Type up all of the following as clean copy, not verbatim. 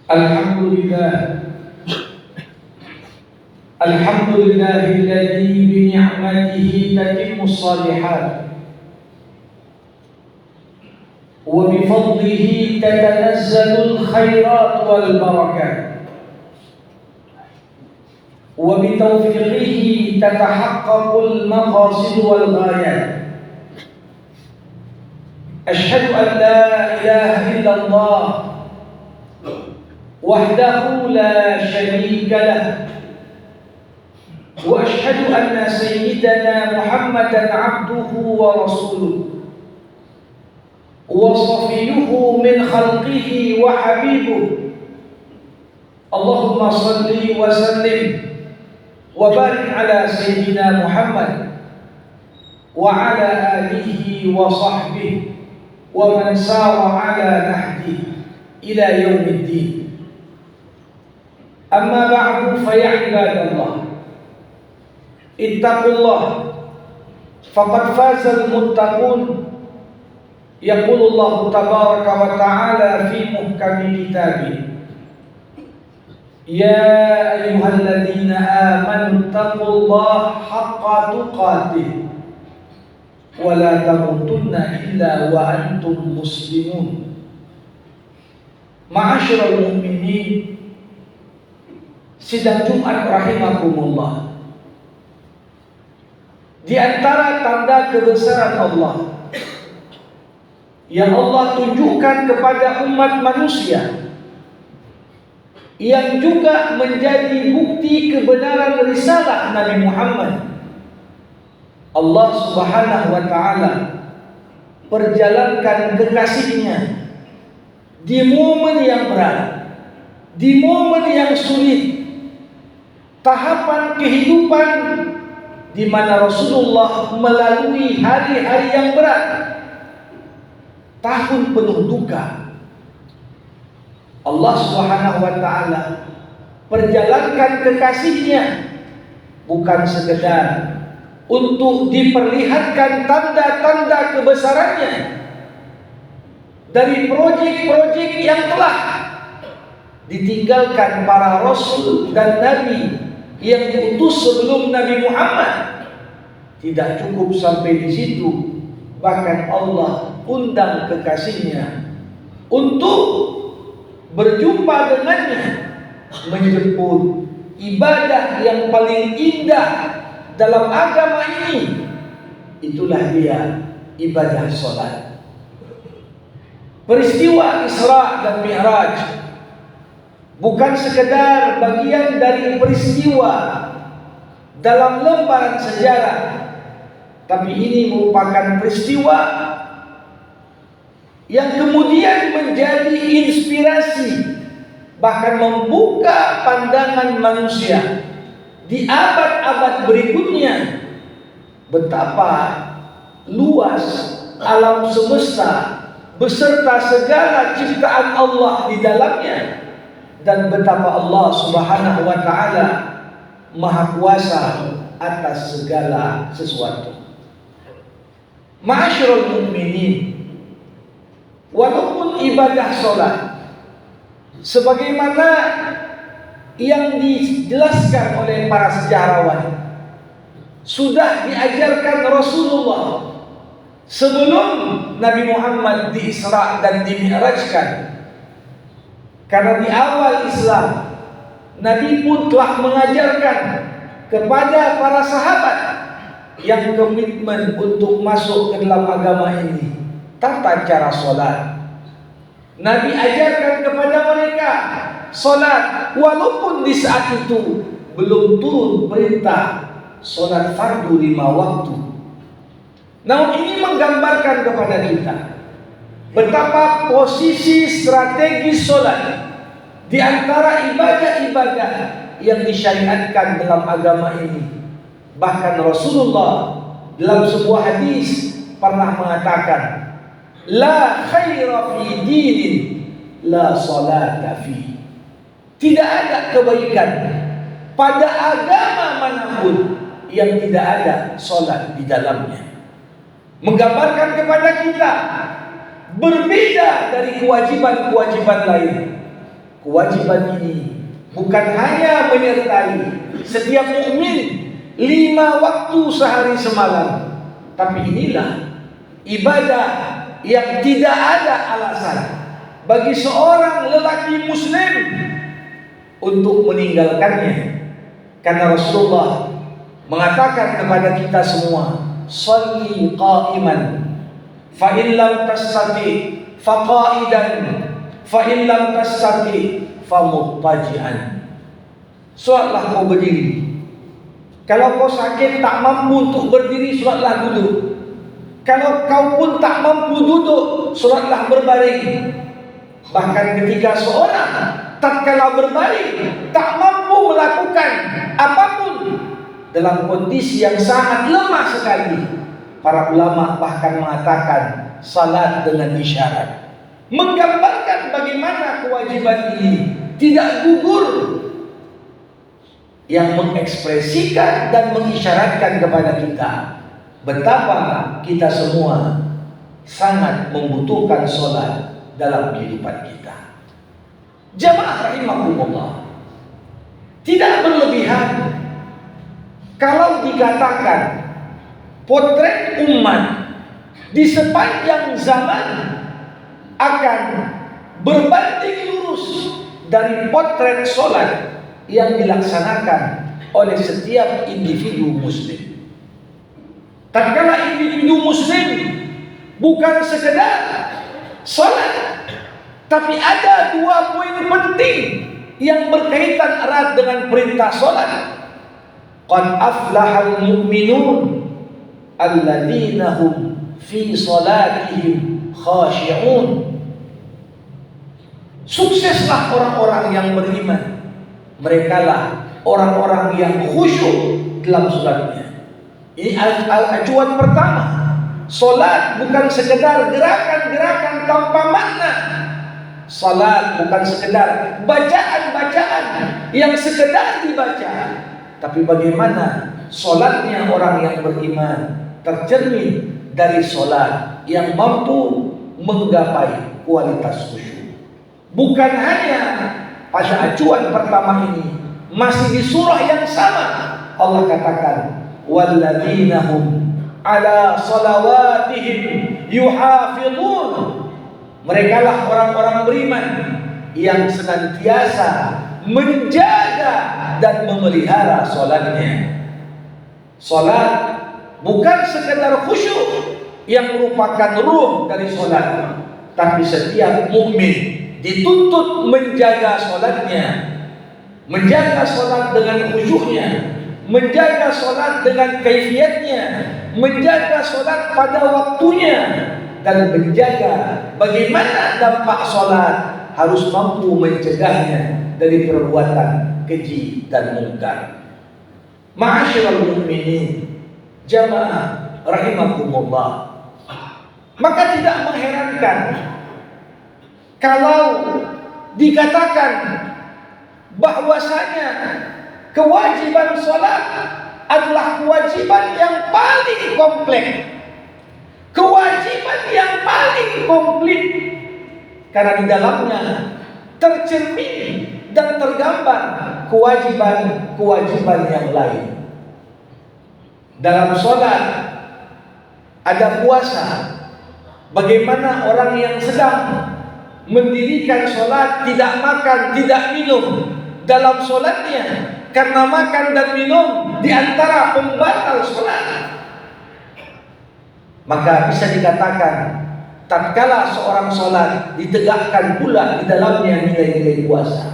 الحمد لله الحمد لله الذي بنعمته تتم الصالحات وبفضله تتنزل الخيرات والبركات وبتوفيقه تتحقق المقاصد والغايات. أشهد أن لا إله إلا الله وحده لا شريك له وأشهد أن سيدنا محمدا عبده ورسوله وصفيه من خلقه وحبيبه. اللهم صل وسلم وبارك على سيدنا محمد وعلى آله وصحبه ومن سار على نهجه إلى يوم الدين. أما بعد فيا عباد الله اتقوا الله فقد فاز المتقون. يقول الله تبارك وتعالى في محكم كتابه: يا أيها الذين آمنوا اتقوا الله حق تقاته ولا تموتن إلا وأنتم مسلمون. Ma'asyiral mu'minin, sidang Jumat rahimakumullah. Di antara tanda kebesaran Allah yang Allah tunjukkan kepada umat manusia, yang juga menjadi bukti kebenaran risalah Nabi Muhammad, Allah Subhanahu wa taala perjalankan kekasihnya di momen yang berat, di momen yang sulit, tahapan kehidupan di mana Rasulullah melalui hari-hari yang berat, tahun penuh duka. Allah Subhanahu wa taala perjalankan kekasihnya bukan sekedar untuk diperlihatkan tanda-tanda kebesarannya dari proyek-proyek yang telah ditinggalkan para rasul dan nabi yang diutus sebelum Nabi Muhammad. Tidak cukup sampai di situ, bahkan Allah undang kekasihnya untuk berjumpa dengannya, menjemput ibadah yang paling indah dalam agama ini. Itulah dia ibadah sholat. Peristiwa Isra dan Mi'raj bukan sekedar bagian dari peristiwa dalam lembaran sejarah, tapi ini merupakan peristiwa yang kemudian menjadi inspirasi, bahkan membuka pandangan manusia di abad-abad berikutnya betapa luas alam semesta beserta segala ciptaan Allah di dalamnya, dan betapa Allah Subhanahu wa taala Maha Kuasa atas segala sesuatu. Ma'asyiral mu'minin, walaupun ibadah sholat sebagaimana yang dijelaskan oleh para sejarawan sudah diajarkan Rasulullah sebelum Nabi Muhammad diisra dan dimi'rajkan, karena di awal Islam Nabi pun telah mengajarkan kepada para sahabat yang komitmen untuk masuk ke dalam agama ini tata cara sholat. Nabi ajarkan kepada mereka sholat, walaupun di saat itu belum turun perintah sholat fardu 5 waktu. Namun ini menggambarkan kepada kita betapa posisi strategis sholat di antara ibadah-ibadah yang disyariatkan dalam agama ini. Bahkan Rasulullah dalam sebuah hadis pernah mengatakan, la khaira fi dinin la salata fi. Tidak ada kebaikan pada agama manapun yang tidak ada salat di dalamnya. Menggambarkan kepada kita berbeda dari kewajiban-kewajiban lain. kewajiban ini bukan hanya menyertai setiap mukmin 5 waktu sehari semalam, tapi inilah ibadah yang tidak ada alasan bagi seorang lelaki muslim untuk meninggalkannya. Karena Rasulullah mengatakan kepada kita semua, "Shalli qa'iman, fa in lam tastati fa qa'idan, fa in lam tastati fa muttaji'an." Salatlah kau berdiri. Kalau kau sakit tak mampu untuk berdiri, salatlah duduk. Kalau kau pun tak mampu duduk, salatlah berbaring. Bahkan ketika seorang tatkala berbaring tak mampu melakukan apapun dalam kondisi yang sangat lemah sekali, para ulama bahkan mengatakan salat dengan isyarat, menggambarkan bagaimana kewajiban ini tidak gugur, yang mengekspresikan dan mengisyaratkan kepada kita betapa kita semua sangat membutuhkan salat dalam kehidupan kita. Jamaah rahimakumullah, tidak berlebihan kalau dikatakan potret umat di sepanjang zaman akan berbanding lurus dari potret solat yang dilaksanakan oleh setiap individu muslim. Tatkala individu muslim bukan sekedar solat, tapi ada 2 poin penting yang berkaitan erat dengan perintah solat. Qad aflahal mu'minun alladzina hum fi salatihim khashi'un. Sukseslah orang-orang yang beriman. Merekalah orang-orang yang khusyuk dalam salatnya. Ini acuan pertama. Salat bukan sekedar gerakan-gerakan tanpa makna. Salat bukan sekedar bacaan-bacaan yang sekedar dibaca, tapi bagaimana salatnya orang yang beriman tercermin dari salat yang mampu menggapai kualitas khusyuk. Bukan hanya pada acuan pertama ini, masih di surah yang sama Allah katakan walladzina hum ala salawatihim yuhafizun. Merekalah orang-orang beriman yang senantiasa menjaga dan memelihara salatnya. Salat bukan sekedar khusyuk yang merupakan ruh dari salat, tapi setiap mukmin dituntut menjaga salatnya, menjaga salat dengan khusyuknya, menjaga salat dengan kaifiatnya, menjaga salat pada waktunya, dan menjaga bagaimana dampak salat harus mampu mencegahnya dari perbuatan keji dan mungkar. Ma'asyiral mu'minin, jamaah rahimakumullah, maka tidak mengherankan kalau dikatakan bahwasanya kewajiban salat adalah kewajiban yang paling kompleks, kewajiban yang paling komplit, karena di dalamnya tercermin dan tergambar kewajiban-kewajiban yang lain. Dalam salat ada puasa. Bagaimana orang yang sedang mendirikan salat tidak makan, tidak minum dalam salatnya, karena makan dan minum di antara pembatal salat, maka bisa dikatakan tatkala seorang salat ditegakkan pula di dalamnya nilai-nilai puasa.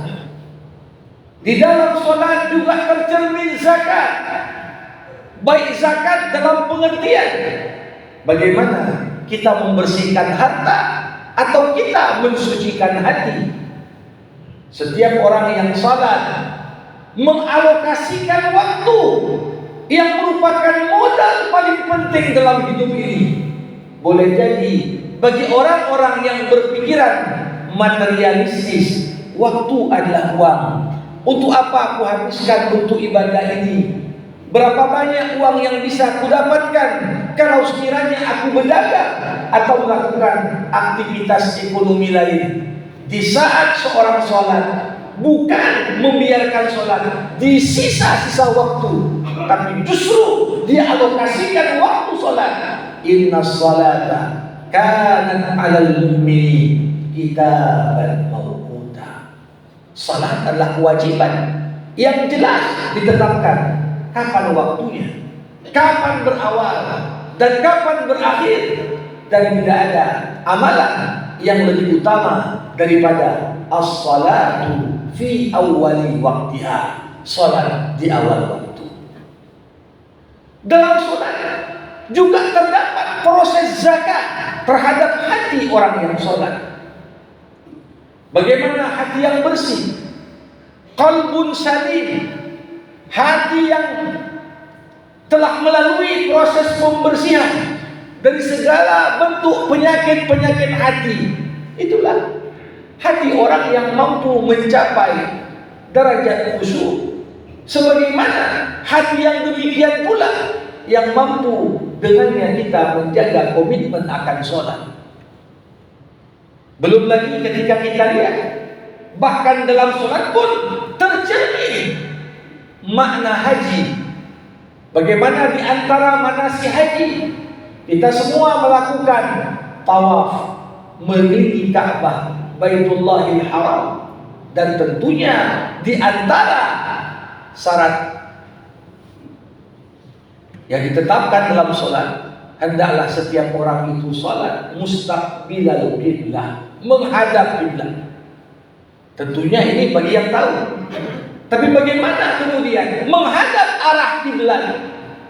Di dalam salat juga tercermin zakat. Baik zakat dalam pengertian bagaimana kita membersihkan harta atau kita mensucikan hati. Setiap orang yang salat mengalokasikan waktu yang merupakan modal paling penting dalam hidup ini. Boleh jadi bagi orang-orang yang berpikiran materialistis, waktu adalah uang. Untuk apa aku habiskan untuk ibadah ini? Berapa banyak uang yang bisa aku dapatkan kalau sekiranya aku berdagang atau melakukan aktivitas ekonomi lain? di saat seorang sholat, bukan membiarkan sholat di sisa-sisa waktu, tapi justru dia alokasikan waktu sholat. Inna sholata kanat 'alal mu'minin kitaban mawquta. Salat adalah kewajiban yang jelas ditetapkan kapan waktunya, kapan berawal dan kapan berakhir, dan tidak ada amalan yang lebih utama daripada as-salatu fi awwali waqtiha, salat di awal waktu. Dalam salat juga terdapat proses zakat terhadap hati orang yang salat. Bagaimana hati yang bersih? Qalbun salim, hati yang telah melalui proses pembersihan dari segala bentuk penyakit-penyakit hati. Itulah hati orang yang mampu mencapai derajat khusyuk. Sebagaimana hati yang demikian pula yang mampu dengannya kita menjaga komitmen akan sholat. Belum lagi ketika kita lihat, bahkan dalam sholat pun tercermin makna haji. Bagaimana di antara manasik haji kita semua melakukan tawaf mengelilingi Ka'bah, Baitullahil Haram, dan tentunya di antara syarat yang ditetapkan dalam sholat, hendaklah setiap orang itu sholat mustaqbilal qiblah, menghadap kiblat. Tentunya ini bagi yang tahu. Tapi bagaimana kemudian menghadap arah kiblat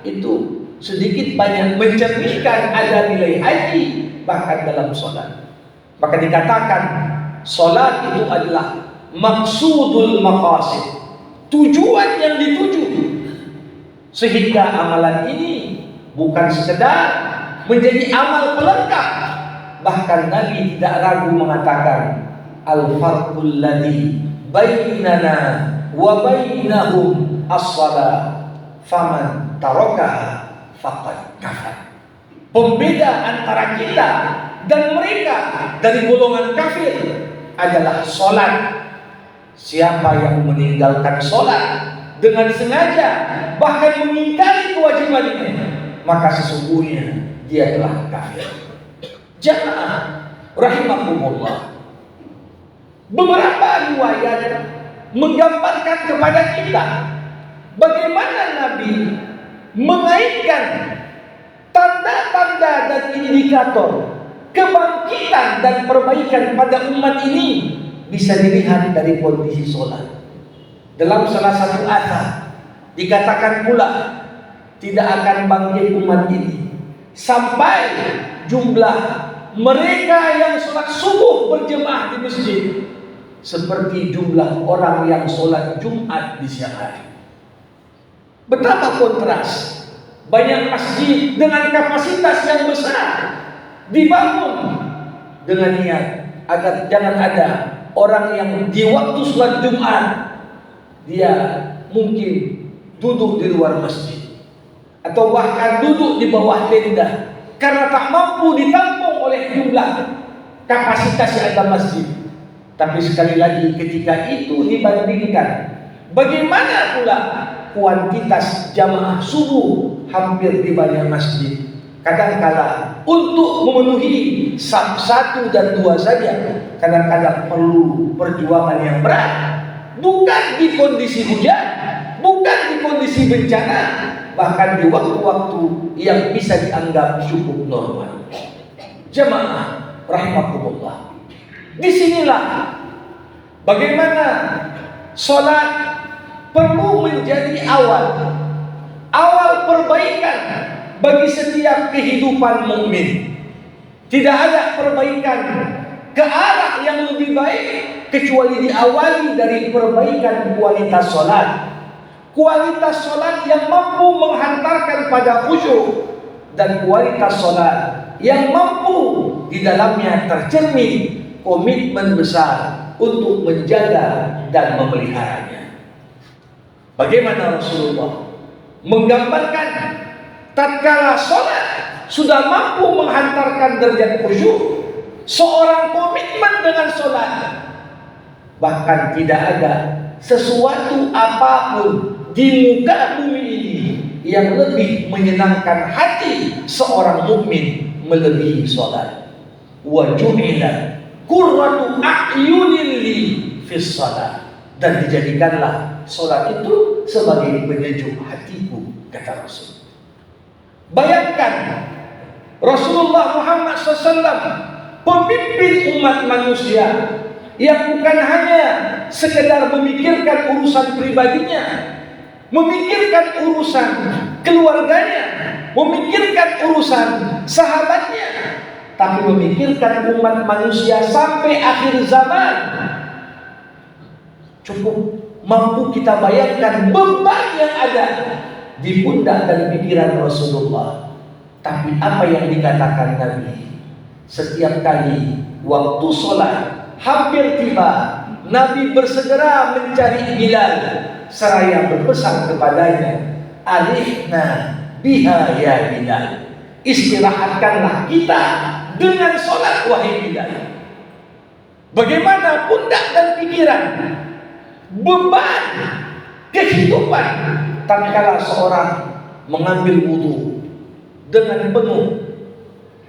itu sedikit banyak mencerminkan ada nilai haji bahkan dalam sholat. Maka dikatakan sholat itu adalah maksudul maqasid, tujuan yang dituju. Sehingga amalan ini bukan sekedar menjadi amal pelengkap, bahkan Nabi tidak ragu mengatakan al-farqul ladzi bainana wa bainahum as-shalah faman tarakaha faqad kafar. Pembeda antara kita dan mereka dari golongan kafir adalah sholat. Siapa yang meninggalkan sholat dengan sengaja, bahkan mengingkari kewajibannya, maka sesungguhnya dia telah kafir. Jamaah rahimakumullah, beberapa riwayat menggambarkan kepada kita bagaimana Nabi mengaitkan tanda-tanda dan indikator kebangkitan dan perbaikan pada umat ini bisa dilihat dari kondisi sholat. Dalam salah satu ayat dikatakan pula tidak akan bangkit umat ini sampai jumlah mereka yang sholat subuh berjemaah di masjid seperti jumlah orang yang sholat Jumat di siang hari. Betapa kontras, banyak masjid dengan kapasitas yang besar dibangun dengan niat agar jangan ada orang yang di waktu sholat Jumat dia mungkin duduk di luar masjid atau bahkan duduk di bawah tenda karena tak mampu ditampung oleh jumlah kapasitas yang ada masjid. Tapi sekali lagi ketika itu dibandingkan bagaimana pula kuantitas jamaah subuh hampir di banyak masjid, kadang-kala untuk memenuhi saf 1 dan 2 saja kadang-kadang perlu perjuangan yang berat. Bukan di kondisi hujan, bukan di kondisi bencana, bahkan di waktu-waktu yang bisa dianggap cukup normal. Jamaah rahimakumullah, disinilah bagaimana sholat perlu menjadi awal perbaikan bagi setiap kehidupan mukmin. Tidak ada perbaikan ke arah yang lebih baik kecuali diawali dari perbaikan kualitas sholat. Kualitas sholat yang mampu menghantarkan pada khusyuk, dan kualitas sholat yang mampu di dalamnya tercermin komitmen besar untuk menjaga dan memeliharanya. Bagaimana Rasulullah menggambarkan tatkala sholat sudah mampu menghantarkan derajat khusyuk, seorang komitmen dengan sholat, bahkan tidak ada sesuatu apapun di muka bumi ini yang lebih menyenangkan hati seorang mukmin melebihi sholat. Wa ju'ilat qurratu a'yunin li fis shalah, dan dijadikanlah sholat itu sebagai penyejuk hatiku, kata Rasul. Bayangkan Rasulullah Muhammad SAW, pemimpin umat manusia, yang bukan hanya sekedar memikirkan urusan pribadinya, memikirkan urusan keluarganya, memikirkan urusan sahabatnya, tapi memikirkan umat manusia sampai akhir zaman. Cukup mampu kita bayangkan beban yang ada di pundak dan pikiran Rasulullah. Tapi apa yang dikatakan Nabi? Setiap kali waktu sholat hampir tiba, Nabi bersegera mencari Bilal seraya berpesan kepadanya, alihna biha ya Bilal, istirahatkanlah kita dengan sholat wahai Bilal. Bagaimana pundak dan pikiran, beban kehidupan, tatkala seorang mengambil wudu dengan penuh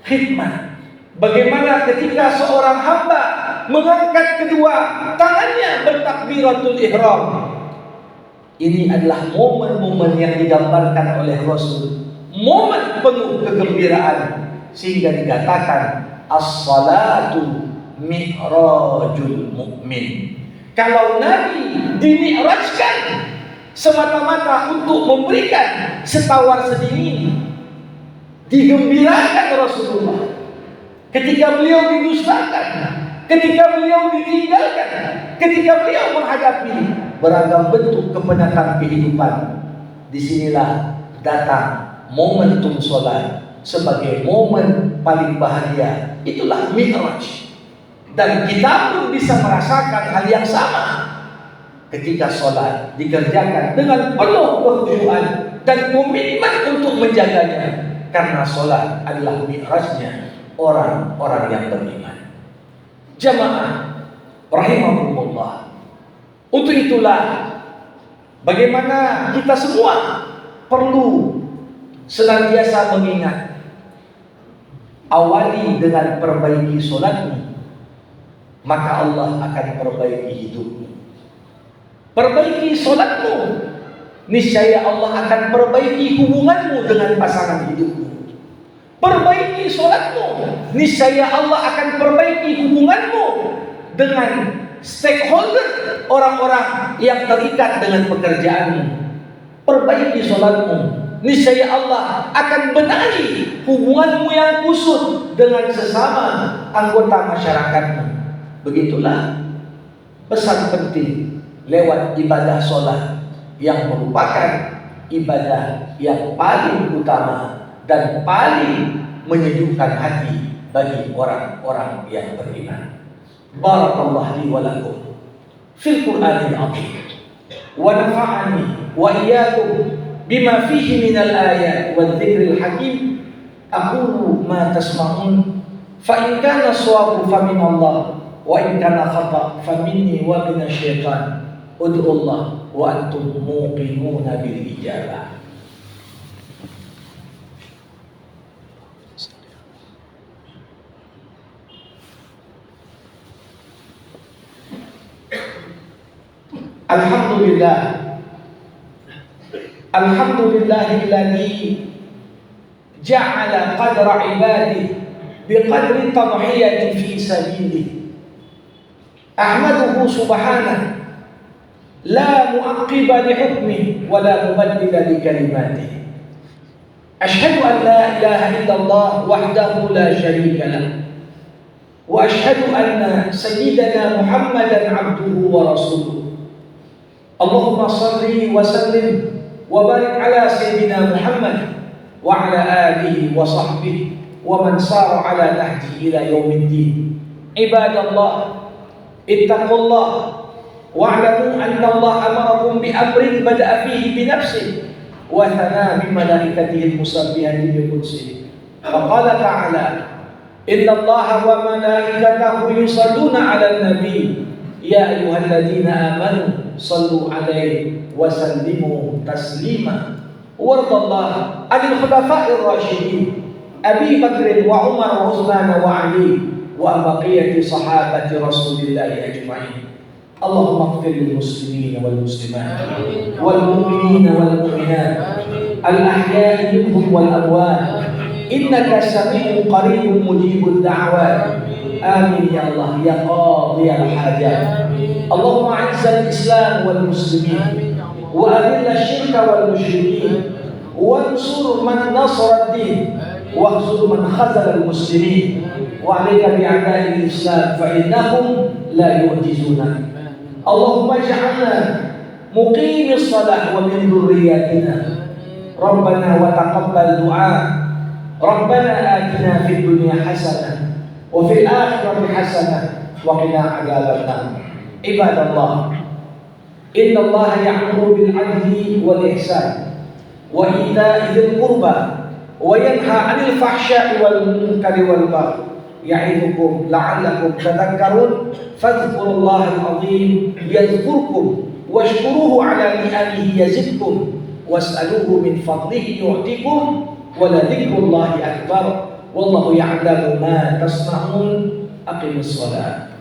khidmat. Bagaimana ketika seorang hamba mengangkat kedua tangannya bertakbiratul ihram. Ini adalah momen-momen yang digambarkan oleh Rasul, momen penuh kegembiraan, sehingga dikatakan as-salatu mi'rajul mu'min. Kalau Nabi dimi'rajkan semata-mata untuk memberikan setawar sedingin, digembirakan Rasulullah. Ketika beliau didustakan, ketika beliau ditinggalkan, ketika beliau menghadapi beragam bentuk kepenatan kehidupan, disinilah datang momentum sholat sebagai momen paling bahagia. Itulah Mi'raj. Dan kita pun bisa merasakan hal yang sama ketika sholat dikerjakan dengan penuh kekhusyuan dan komitmen untuk menjaganya, karena sholat adalah mi'rajnya orang-orang yang beriman. Jamaah rahimahumullah. Untuk itulah bagaimana kita semua perlu senantiasa mengingat, awali dengan perbaiki sholatmu, maka Allah akan perbaiki hidupmu. Perbaiki sholatmu, niscaya Allah akan perbaiki hubunganmu dengan pasangan hidupmu. Perbaiki sholatmu, niscaya Allah akan perbaiki hubunganmu dengan stakeholder, orang-orang yang terikat dengan pekerjaanmu. Perbaiki sholatmu, niscaya Allah akan benahi hubunganmu yang kusut dengan sesama anggota masyarakatmu. Begitulah pesan penting lewat ibadah sholat, yang merupakan ibadah yang paling utama dan paling menyejukkan hati bagi orang-orang yang beriman. Barakallahu li wa lakum fil Qur'anil azim, wa nafa'ani wa iyyakum bima fihi minal ayat wal dzikril hakim. Aqulu ma tasma'un, fa in kana shawabu fa min Allah, wa in kana khata fa minni wa min asy-syaitan. Ud'ullah wa antum muqinuna bil ijabah. Alhamdulillah, alhamdulillahilladzi ja'ala qadra ibadihi biqadri tadhiyati fi sabilihi. Ahmaduhu subhanahu la mu'aqqiba li hukmihi wa la mubaddila li kalimatihi. Ashhadu an la ilaha illallah wahdahu la syarika lah, wa ashhadu anna sayyidana Muhammadan abduhu wa rasuluh. Allahumma salli wa sallim wa barik ala sayyidina Muhammad wa ala alihi wa sahbihi wa man sara ala nahjihi ila yaumiddin. Ibadallah, ittaqullah wa'lamu anna Allah amarakum bi amrin bada'a fihi bi nafsihi wa thana bi malaikatihi al-musabbihati bi qudsihi. Faqala ta'ala Innallaha wa malaikatahu yusalluna 'alan nabi. Ya ayyuhalladzina amanu sallu 'alaihi wa sallimu taslima. Wardallahu 'anil khulafa'ir rasyidin Abi Bakr wa Umar wa Utsman wa Ali wa baqiyati sahabati Rasulillah ajma'in. Allahumma ighfir lil muslimin wal muslimat wal mu'minin wal mu'minat al ahya'i minhum wal amwat innaka sami'un qaribun mujibud da'wat. Amin ya Allah ya qadiyal hajat. Allahumma a'izz al-islam wal muslimin wa adhill asy-syirka wal musyrikin wansur man nasara ad-din واخذل من خذل المسلمين وعليك بأعداء الإسلام فإنهم لا يعجزونك. اللهم اجعلنا مقيم الصلاة ومن ذرياتنا. ربنا وتقبل دعاء. ربنا آتنا في الدنيا حسنة وفي الآخرة حسنة وقنا عذاب النار. عباد الله، إن الله يأمر بالعدل والإحسان وإيتاء ذي القربى وينهى عن الفحشاء والمنكر والبغي يعظكم لعلكم تذكرون. فاذكروا الله العظيم يذكركم واشكروه على نعمه يزدكم واسألوه من فضله يعطيكم ولذكر الله أكبر والله يعلم ما تصنعون. أقم الصلاة.